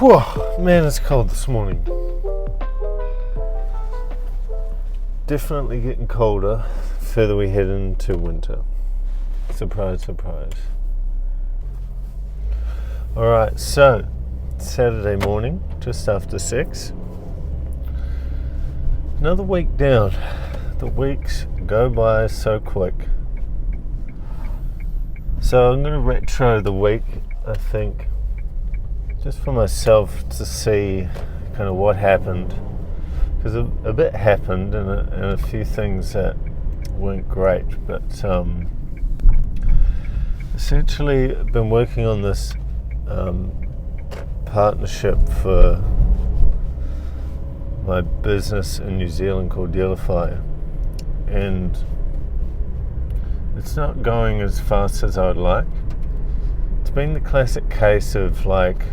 Whew, man, it's cold this morning. Definitely getting colder the further we head into winter. Surprise, surprise. Alright, so Saturday morning, just after 6. Another week down. The weeks go by so quick. So I'm going to retro the week, I think, just for myself to see kind of what happened. Because a bit happened and a few things that weren't great. But essentially I've been working on this partnership for my business in New Zealand called Dealify. And it's not going as fast as I would like. It's been the classic case of like,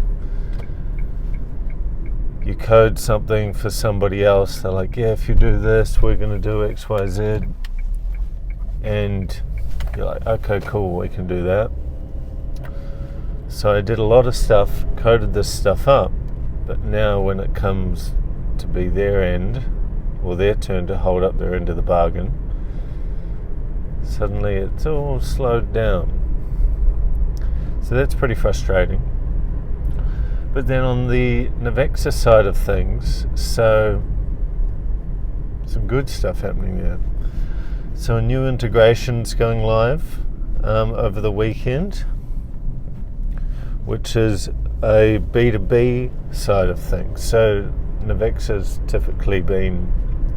you code something for somebody else, they're like, yeah, if you do this, we're going to do X, Y, Z. And you're like, okay, cool, we can do that. So I did a lot of stuff, coded this stuff up, but now when it comes to be their end, or their turn to hold up their end of the bargain, suddenly it's all slowed down. So that's pretty frustrating. But then on the Navexa side of things, so some good stuff happening there. So a new integration's going live over the weekend, which is a B2B side of things. So Navexa's typically been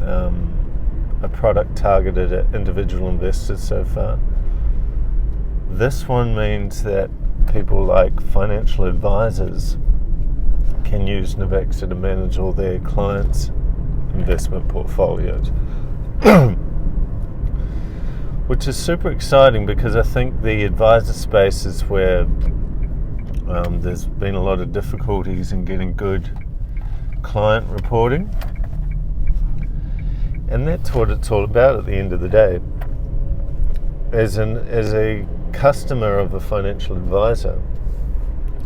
a product targeted at individual investors so far. This one means that people like financial advisors can use Navexa to manage all their clients' investment portfolios. Which is super exciting because I think the advisor space is where there's been a lot of difficulties in getting good client reporting. And that's what it's all about at the end of the day. As a customer of a financial advisor,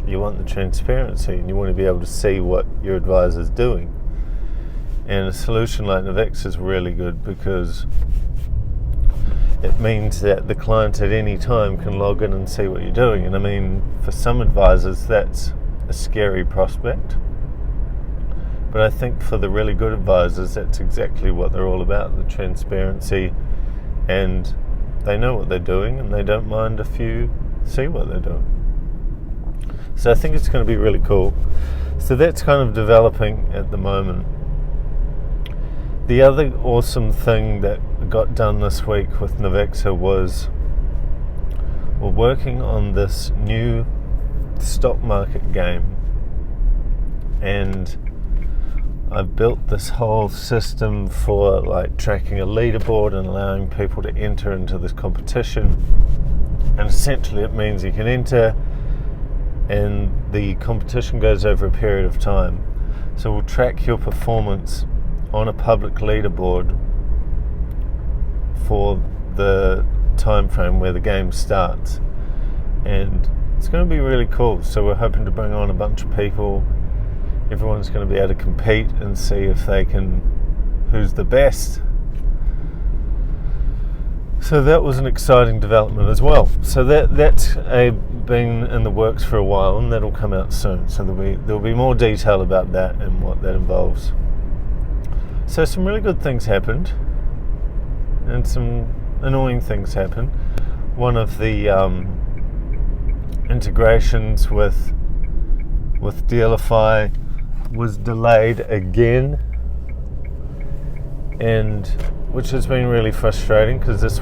you want the transparency and you want to be able to see what your advisor is doing. And a solution like Navexa is really good because it means that the client at any time can log in and see what you're doing. And I mean, for some advisors, that's a scary prospect. But I think for the really good advisors, that's exactly what they're all about, the transparency. And they know what they're doing and they don't mind if you see what they're doing. So I think it's going to be really cool. So that's kind of developing at the moment. The other awesome thing that got done this week with Navexa was we're working on this new stock market game. And I've built this whole system for like tracking a leaderboard and allowing people to enter into this competition. And essentially it means you can enter and the competition goes over a period of time. So we'll track your performance on a public leaderboard for the time frame where the game starts. And it's going to be really cool. So we're hoping to bring on a bunch of people. Everyone's going to be able to compete and see if they can, who's the best. So that was an exciting development as well. So that's been in the works for a while, and that'll come out soon. So there'll be more detail about that and what that involves. So some really good things happened, and some annoying things happened. One of the integrations with Dealify was delayed again, and which has been really frustrating because this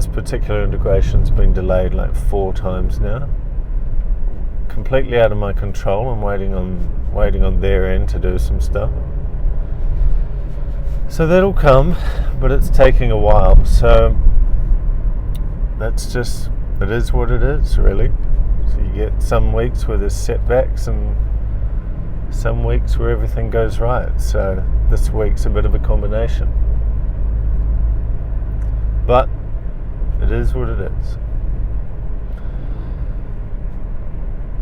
particular integration's been delayed like 4 times now. Completely out of my control. I'm waiting on their end to do some stuff. So that'll come, but it's taking a while. So that's just, it is what it is, really. So you get some weeks where there's setbacks and some weeks where everything goes right. So this week's a bit of a combination. But it is what it is.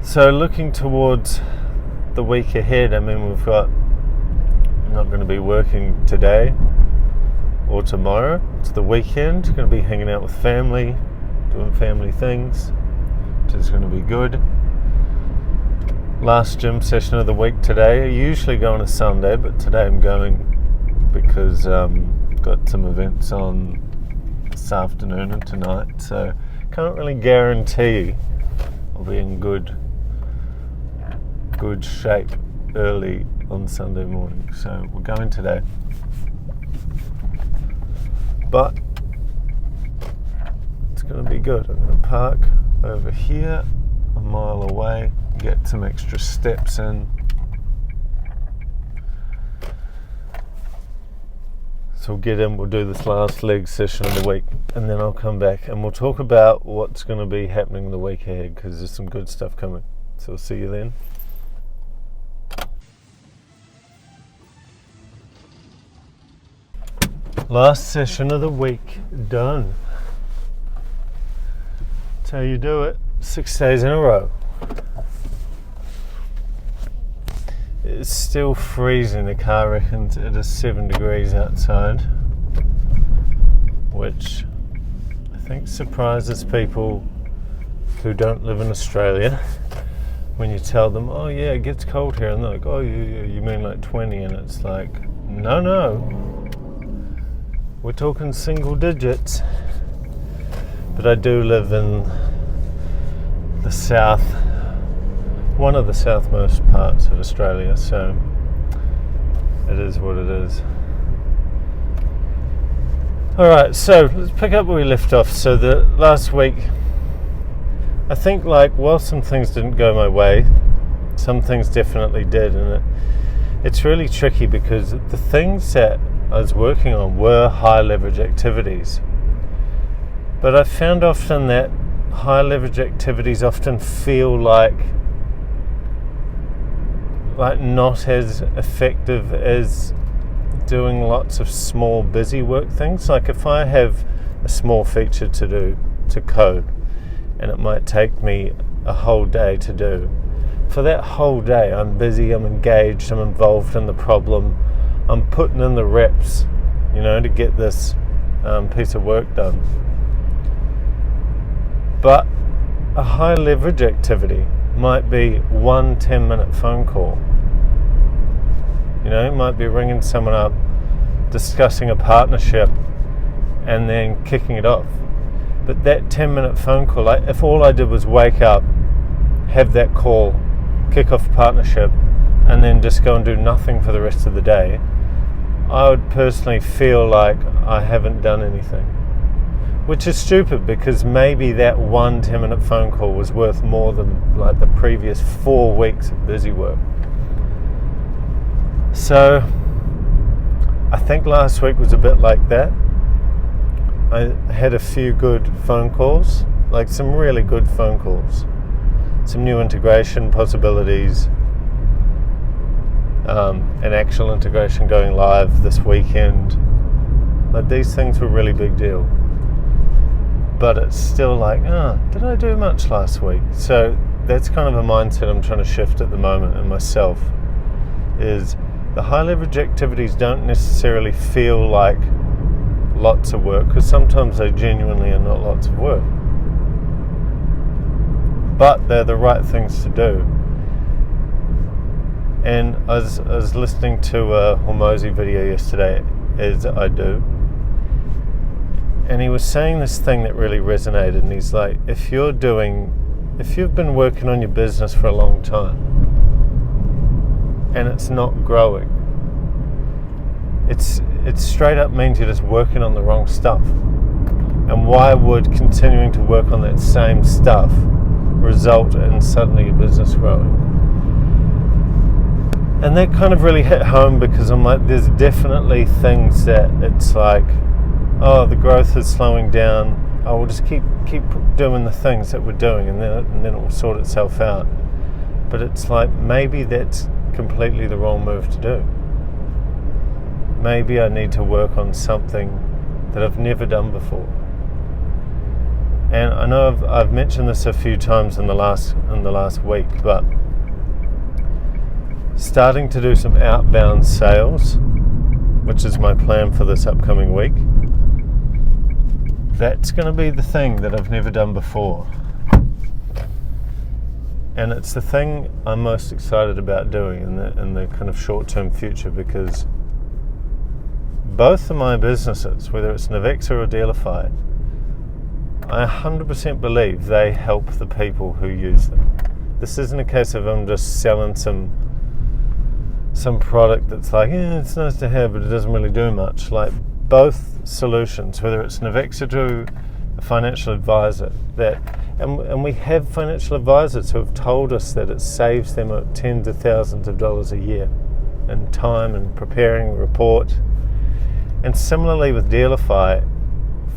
So looking towards the week ahead, I mean, I'm not going to be working today or tomorrow. It's the weekend. Going to be hanging out with family, doing family things, which is going to be good. Last gym session of the week today. I usually go on a Sunday, but today I'm going because got some events on this afternoon and tonight, so can't really guarantee I'll be in good shape early on Sunday morning. So we're going today, but it's going to be good. I'm going to park over here a mile away, get some extra steps in. So we'll get in, we'll do this last leg session of the week, and then I'll come back and we'll talk about what's going to be happening the week ahead, because there's some good stuff coming. So I'll see you then. Last session of the week done. That's how you do it. 6 days in a row. It's still freezing. The car reckons it is 7 degrees outside, which I think surprises people who don't live in Australia when you tell them, oh yeah, it gets cold here, and they're like, oh you mean like 20? And it's like, no, we're talking single digits. But I do live in the south, one of the southmost parts of Australia, so it is what it is. Alright, so let's pick up where we left off. So the last week, I think, like, while some things didn't go my way, some things definitely did, and it's really tricky because the things that I was working on were high leverage activities, but I found often that high leverage activities often feel like not as effective as doing lots of small busy work things. Like if I have a small feature to do, to code, and it might take me a whole day to do, for that whole day I'm busy, I'm engaged, I'm involved in the problem, I'm putting in the reps, to get this piece of work done. But a high leverage activity might be 1 10-minute phone call. It might be ringing someone up, discussing a partnership, and then kicking it off. But that 10-minute phone call, if all I did was wake up, have that call, kick off a partnership, and then just go and do nothing for the rest of the day, I would personally feel like I haven't done anything. Which is stupid, because maybe that 1 10-minute phone call was worth more than like the previous 4 weeks of busy work. So I think last week was a bit like that. I had a few good phone calls, like some really good phone calls, some new integration possibilities, an actual integration going live this weekend. Like, these things were really big deal. But it's still like, did I do much last week? So that's kind of a mindset I'm trying to shift at the moment in myself, is the high leverage activities don't necessarily feel like lots of work, because sometimes they genuinely are not lots of work. But they're the right things to do. And I was listening to a Hormozi video yesterday, as I do, and he was saying this thing that really resonated, and he's like, if you've been working on your business for a long time and it's not growing, it straight up means you're just working on the wrong stuff. And why would continuing to work on that same stuff result in suddenly your business growing? And that kind of really hit home, because I'm like, there's definitely things that it's like, oh, the growth is slowing down, I will just keep doing the things that we're doing, and then it will sort itself out. But it's like, maybe that's completely the wrong move to do. Maybe I need to work on something that I've never done before. And I know I've mentioned this a few times in the last week, but starting to do some outbound sales, which is my plan for this upcoming week. That's going to be the thing that I've never done before. And it's the thing I'm most excited about doing in the kind of short-term future, because both of my businesses, whether it's Navexa or Dealify, I 100% believe they help the people who use them. This isn't a case of I'm just selling some product that's like, it's nice to have, but it doesn't really do much. Like, both solutions, whether it's Navexa to a financial advisor, and we have financial advisors who have told us that it saves them tens of thousands of dollars a year in time and preparing a report. And similarly with Dealify,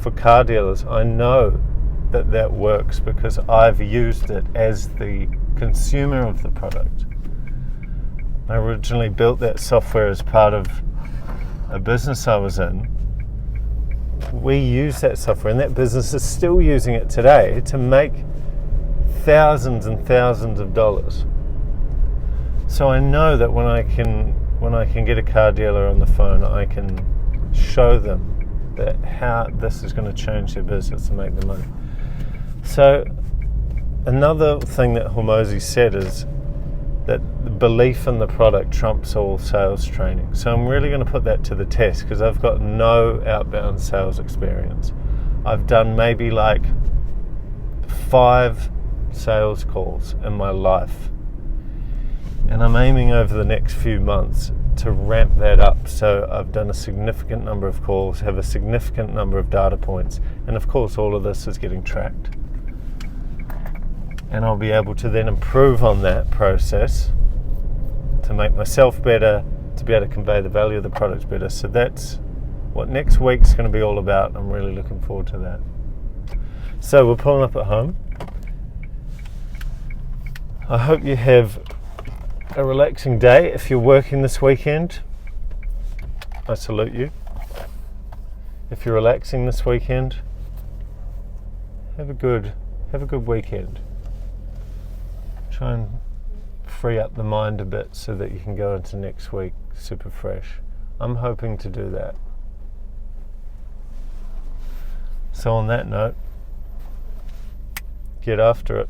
for car dealers, I know that works because I've used it as the consumer of the product. I originally built that software as part of a business I was in. We use that software, and that business is still using it today to make thousands and thousands of dollars. So I know that when I can get a car dealer on the phone, I can show them that how this is going to change their business and make them money. So another thing that Hormozi said is that the belief in the product trumps all sales training. So I'm really going to put that to the test, because I've got no outbound sales experience. I've done maybe like 5 sales calls in my life, and I'm aiming over the next few months to ramp that up. So I've done a significant number of calls, have a significant number of data points, and of course all of this is getting tracked. And I'll be able to then improve on that process to make myself better, to be able to convey the value of the product better. So that's what next week's going to be all about. I'm really looking forward to that. So we're pulling up at home. I hope you have a relaxing day. If you're working this weekend, I salute you. If you're relaxing this weekend, have a good weekend. Try and free up the mind a bit so that you can go into next week super fresh. I'm hoping to do that. So on that note, get after it.